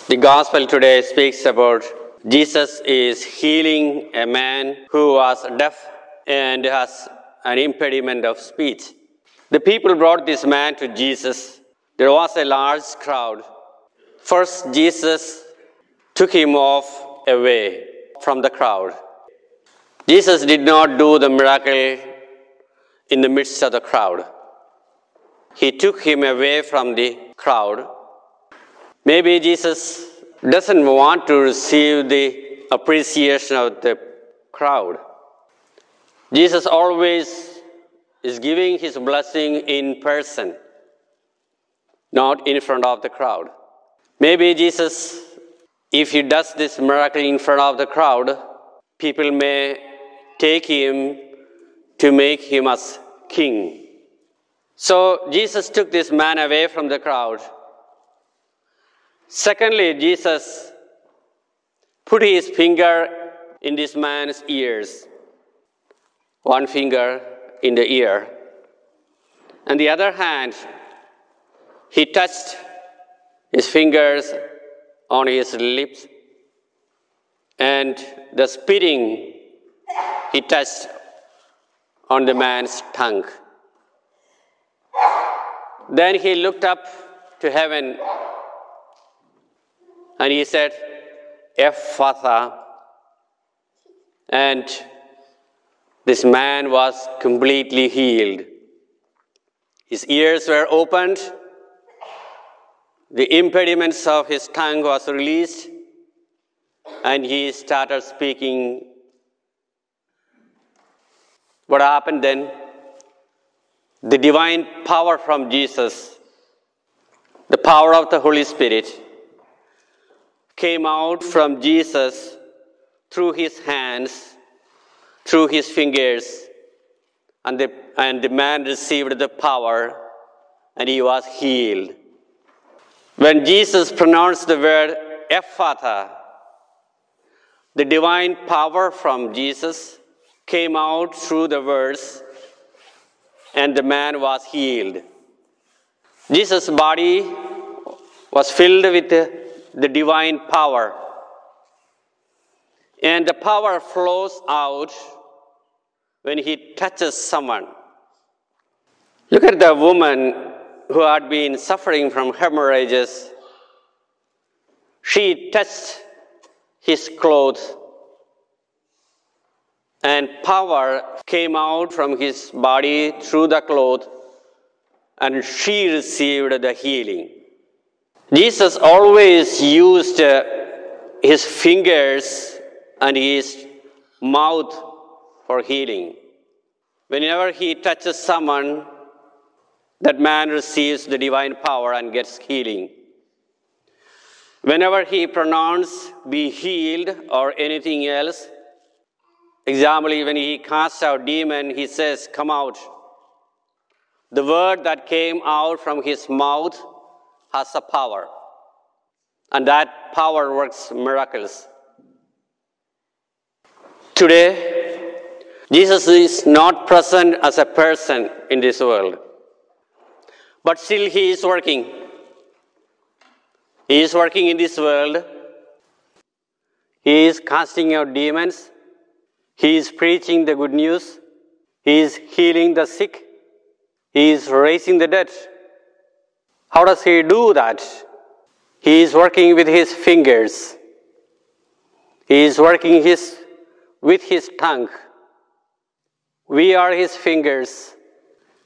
The gospel today speaks about Jesus is healing a man who was deaf and has an impediment of speech. The people brought this man to Jesus. There was a large crowd. First, Jesus took him away from the crowd. Jesus did not do the miracle in the midst of the crowd. He took him away from the crowd. Maybe Jesus doesn't want to receive the appreciation of the crowd. Jesus always is giving his blessing in person, not in front of the crowd. Maybe Jesus, if he does this miracle in front of the crowd, people may take him to make him as king. So Jesus took this man away from the crowd. Secondly, Jesus put his finger in this man's ears. One finger in the ear. And the other hand, he touched his fingers on his lips. And the spitting he touched on the man's tongue. Then he looked up to heaven and he said, Ephphatha. And this man was completely healed. His ears were opened. The impediments of his tongue was released. And he started speaking. What happened then? The divine power from Jesus, the power of the Holy Spirit, came out from Jesus through his hands, through his fingers, and the man received the power, and he was healed. When Jesus pronounced the word Ephphatha, the divine power from Jesus came out through the words, and the man was healed. Jesus' body was filled with the divine power. And the power flows out when he touches someone. Look at the woman who had been suffering from hemorrhages. She touched his clothes, and power came out from his body through the cloth, and she received the healing. Jesus always used his fingers and his mouth for healing. Whenever he touches someone, that man receives the divine power and gets healing. Whenever he pronounced, be healed, or anything else, example, when he casts out demon, he says, come out. The word that came out from his mouth has a power. And that power works miracles. Today, Jesus is not present as a person in this world. But still he is working. He is working in this world. He is casting out demons. He is preaching the good news. He is healing the sick. He is raising the dead. How does he do that? He is working with his fingers. He is working with his tongue. We are his fingers.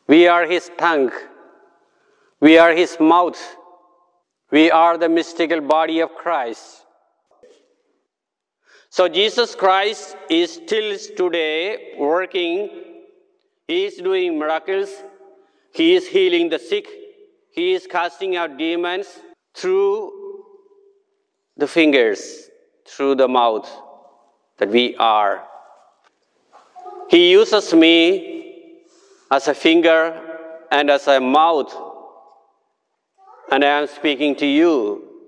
We are his tongue. We are his mouth. We are the mystical body of Christ. So Jesus Christ is still today working. He is doing miracles. He is healing the sick. He is casting out demons through the fingers, through the mouth that we are. He uses me as a finger and as a mouth, and I am speaking to you.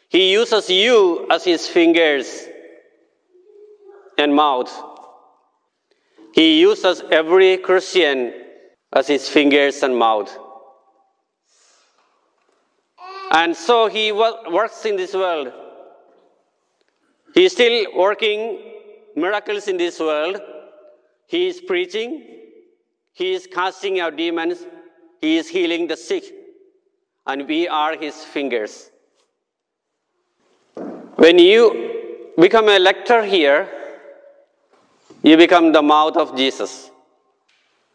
He uses you as his fingers and mouth. He uses every Christian as his fingers and mouth. And so he works in this world. He is still working miracles in this world. He is preaching. He is casting out demons. He is healing the sick. And we are his fingers. When you become a lector here, you become the mouth of Jesus.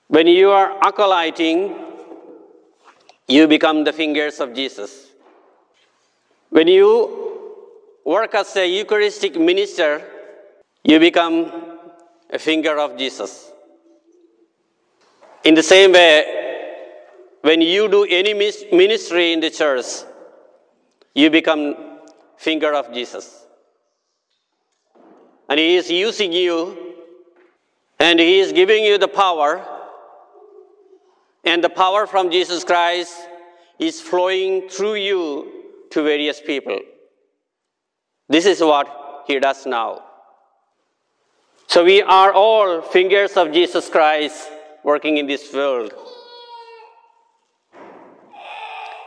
When you are acolyting, you become the fingers of Jesus. When you work as a Eucharistic minister, you become a finger of Jesus. In the same way, when you do any ministry in the church, you become finger of Jesus. And he is using you, and he is giving you the power, and the power from Jesus Christ is flowing through you to various people. This is what he does now. So we are all fingers of Jesus Christ working in this world.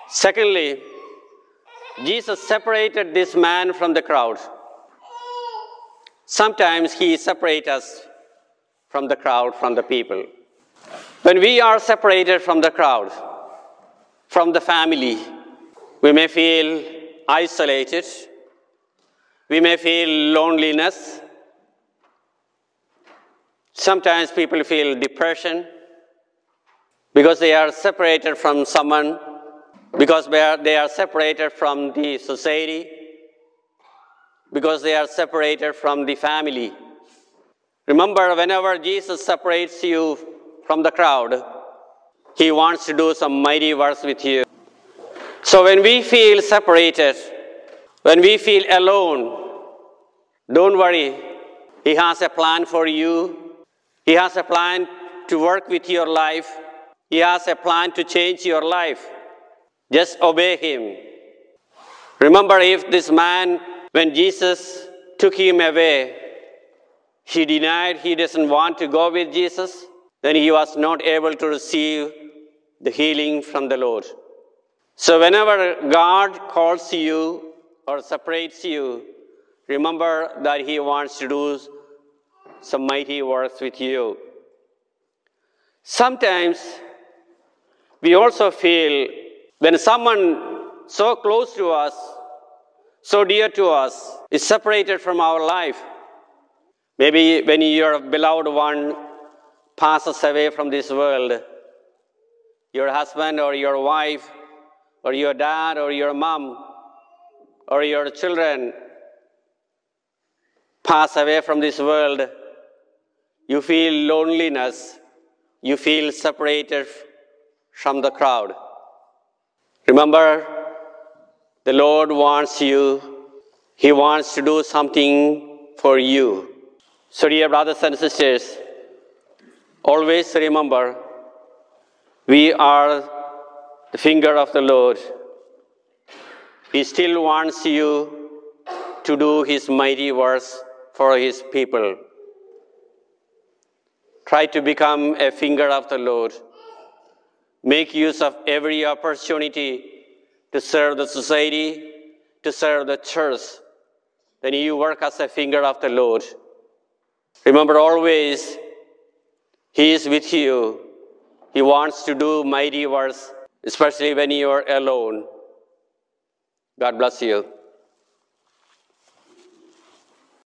Secondly, Jesus separated this man from the crowd. Sometimes he separates us from the crowd, from the people. When we are separated from the crowd, from the family, we may feel isolated. We may feel loneliness. Sometimes people feel depression because they are separated from someone, because they are separated from the society, because they are separated from the family. Remember, whenever Jesus separates you from the crowd, he wants to do some mighty works with you. So when we feel separated, when we feel alone, don't worry. He has a plan for you. He has a plan to work with your life. He has a plan to change your life. Just obey him. Remember, if this man, when Jesus took him away, he denied he doesn't want to go with Jesus, then he was not able to receive the healing from the Lord. So whenever God calls you or separates you, remember that he wants to do some mighty works with you. Sometimes we also feel when someone so close to us, so dear to us, is separated from our life. Maybe when your beloved one passes away from this world, your husband or your wife or your dad or your mom or your children pass away from this world, you feel loneliness, you feel separated from the crowd. Remember, the Lord wants you. He wants to do something for you. So dear brothers and sisters, always remember, we are the finger of the Lord. He still wants you to do his mighty works for his people. Try to become a finger of the Lord. Make use of every opportunity to serve the society, to serve the church. Then you work as a finger of the Lord. Remember always, he is with you. He wants to do mighty works, especially when you are alone. God bless you.